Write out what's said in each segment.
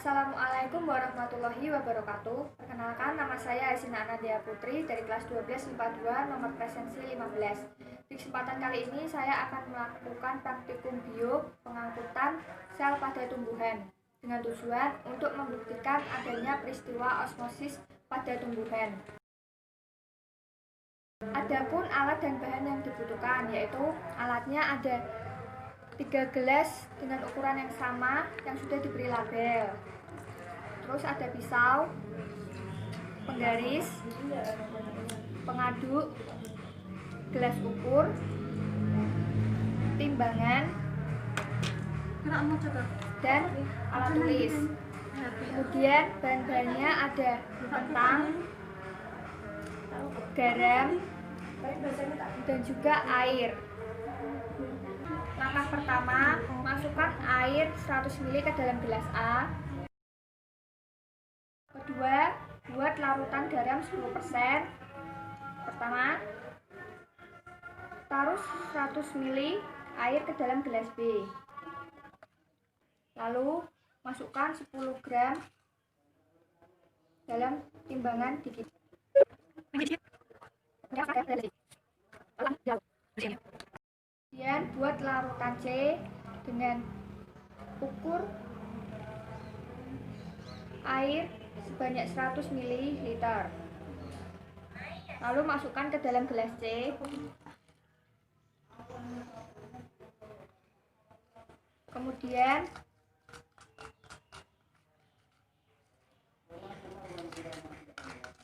Assalamualaikum warahmatullahi wabarakatuh. Perkenalkan, nama saya Aisina Anadia Putri dari kelas 12 IPA 2 nomor presensi 15. Di kesempatan kali ini saya akan melakukan praktikum bio pengangkutan sel pada tumbuhan dengan tujuan untuk membuktikan adanya peristiwa osmosis pada tumbuhan. Adapun alat dan bahan yang dibutuhkan, yaitu alatnya ada 3 gelas dengan ukuran yang sama yang sudah diberi label. Terus ada pisau, penggaris, pengaduk, gelas ukur, timbangan, dan alat tulis. Kemudian bahan-bahannya ada kentang, garam, dan juga air. Langkah pertama, masukkan air 100 ml ke dalam gelas A. Kedua, buat larutan garam 10%. Pertama, taruh 100 ml air ke dalam gelas B. Lalu, masukkan 10 gram dalam timbangan dikit. Kemudian buat larutan C dengan ukur air sebanyak 100 ml. Lalu masukkan ke dalam gelas C. Kemudian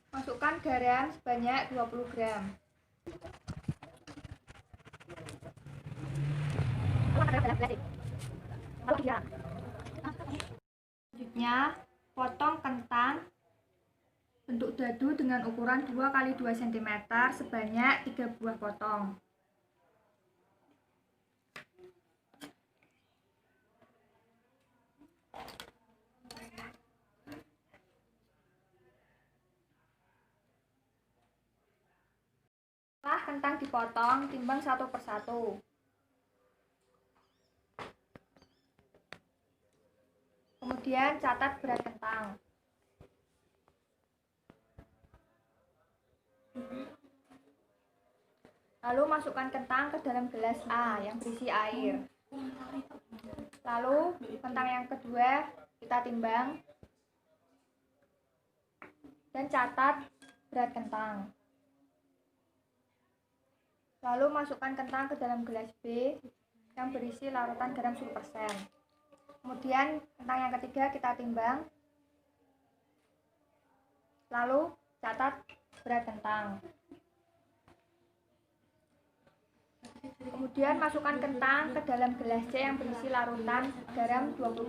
masukkan garam sebanyak 20 gram. Selanjutnya, potong kentang bentuk dadu dengan ukuran 2 x 2 cm sebanyak 3 buah potong. Setelah kentang dipotong, timbang satu persatu. Kemudian catat berat kentang. Lalu masukkan kentang ke dalam gelas A yang berisi air. Lalu kentang yang kedua kita timbang dan catat berat kentang. Lalu masukkan kentang ke dalam gelas B yang berisi larutan garam 10%. Kemudian kentang yang ketiga kita timbang. Lalu catat berat kentang. Kemudian masukkan kentang ke dalam gelas C yang berisi larutan garam 20%.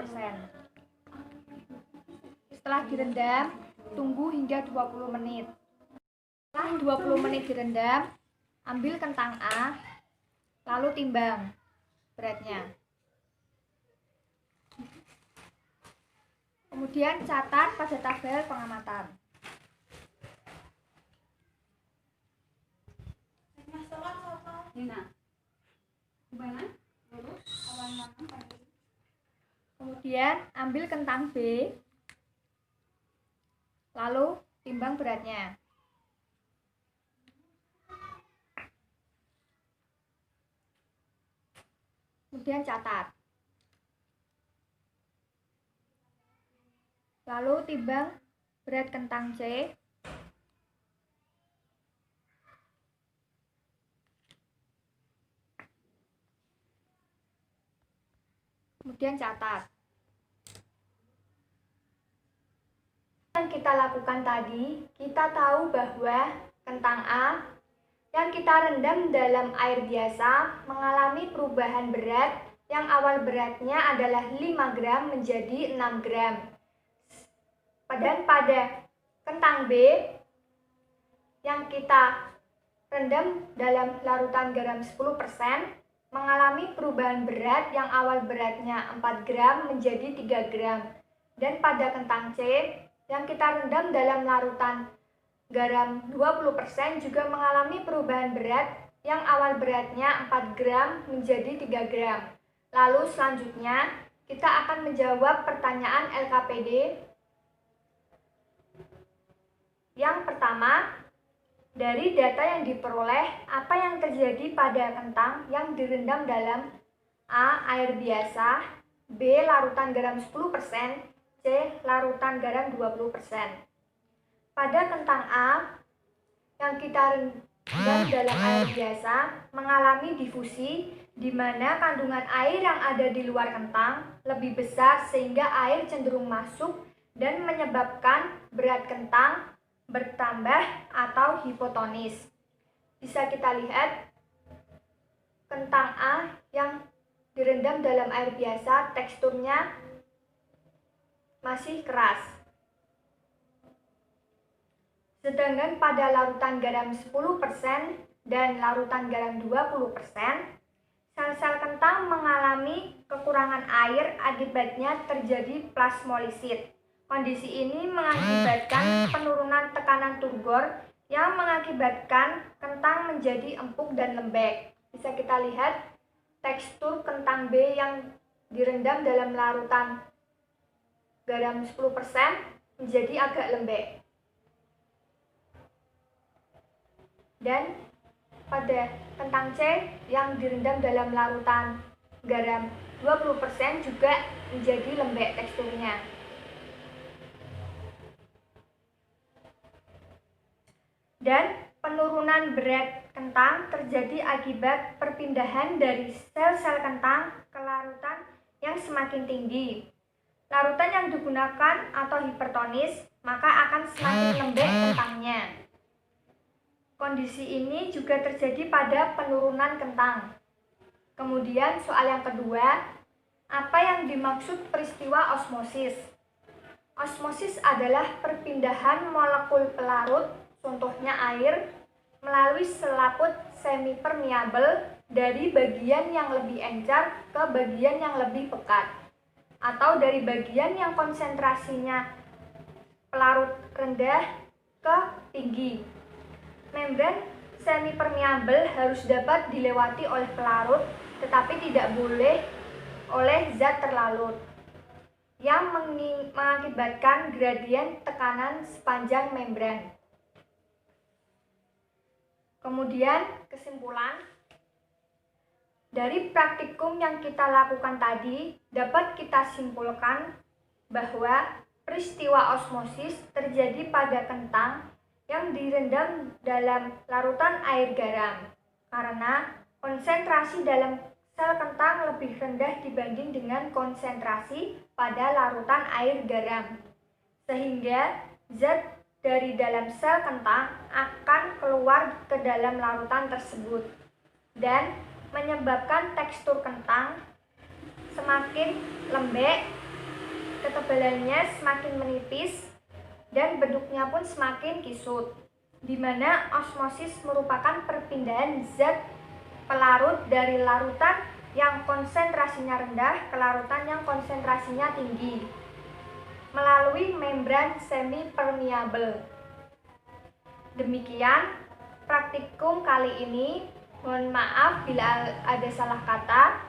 Setelah direndam, tunggu hingga 20 menit. Setelah 20 menit direndam, ambil kentang A, lalu timbang beratnya. Kemudian catat pada tabel pengamatan. Kemudian ambil kentang B, lalu timbang beratnya. Kemudian catat. Lalu timbang berat kentang C. Kemudian catat. Yang kita lakukan tadi, kita tahu bahwa kentang A yang kita rendam dalam air biasa mengalami perubahan berat yang awal beratnya adalah 5 gram menjadi 6 gram. Dan pada kentang B yang kita rendam dalam larutan garam 10% mengalami perubahan berat yang awal beratnya 4 gram menjadi 3 gram. Dan pada kentang C yang kita rendam dalam larutan garam 20% juga mengalami perubahan berat yang awal beratnya 4 gram menjadi 3 gram. Lalu selanjutnya kita akan menjawab pertanyaan LKPD. Yang pertama, dari data yang diperoleh, apa yang terjadi pada kentang yang direndam dalam A. Air biasa, B. Larutan garam 10%, C. Larutan garam 20%. Pada kentang A yang kita rendam dalam air biasa mengalami difusi, di mana kandungan air yang ada di luar kentang lebih besar sehingga air cenderung masuk dan menyebabkan berat kentang bertambah atau hipotonis. Bisa kita lihat kentang A yang direndam dalam air biasa teksturnya masih keras. Sedangkan pada larutan garam 10% dan larutan garam 20%, sel-sel kentang mengalami kekurangan air, akibatnya terjadi plasmolisit. Kondisi ini mengakibatkan penurunan tekanan turgor yang mengakibatkan kentang menjadi empuk dan lembek. Bisa kita lihat tekstur kentang B yang direndam dalam larutan garam 10% menjadi agak lembek. Dan pada kentang C yang direndam dalam larutan garam 20% juga menjadi lembek teksturnya. Dan penurunan berat kentang terjadi akibat perpindahan dari sel-sel kentang ke larutan yang semakin tinggi. Larutan yang digunakan atau hipertonis, maka akan semakin lembek kentangnya. Kondisi ini juga terjadi pada penurunan kentang. Kemudian soal yang kedua, apa yang dimaksud peristiwa osmosis? Osmosis adalah perpindahan molekul pelarut, contohnya air, melalui selaput semipermeabel dari bagian yang lebih encer ke bagian yang lebih pekat, atau dari bagian yang konsentrasinya pelarut rendah ke tinggi. Membran semipermeabel harus dapat dilewati oleh pelarut, tetapi tidak boleh oleh zat terlarut, yang mengakibatkan gradien tekanan sepanjang membran. Kemudian kesimpulan, dari praktikum yang kita lakukan tadi dapat kita simpulkan bahwa peristiwa osmosis terjadi pada kentang yang direndam dalam larutan air garam karena konsentrasi dalam sel kentang lebih rendah dibanding dengan konsentrasi pada larutan air garam, sehingga zat dari dalam sel kentang akan keluar ke dalam larutan tersebut dan menyebabkan tekstur kentang semakin lembek, ketebalannya semakin menipis, dan bentuknya pun semakin kisut, di mana osmosis merupakan perpindahan zat pelarut dari larutan yang konsentrasinya rendah ke larutan yang konsentrasinya tinggi melalui membran semipermeabel. Demikian praktikum kali ini. Mohon maaf bila ada salah kata.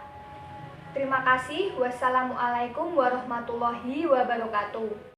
Terima kasih. Wassalamualaikum warahmatullahi wabarakatuh.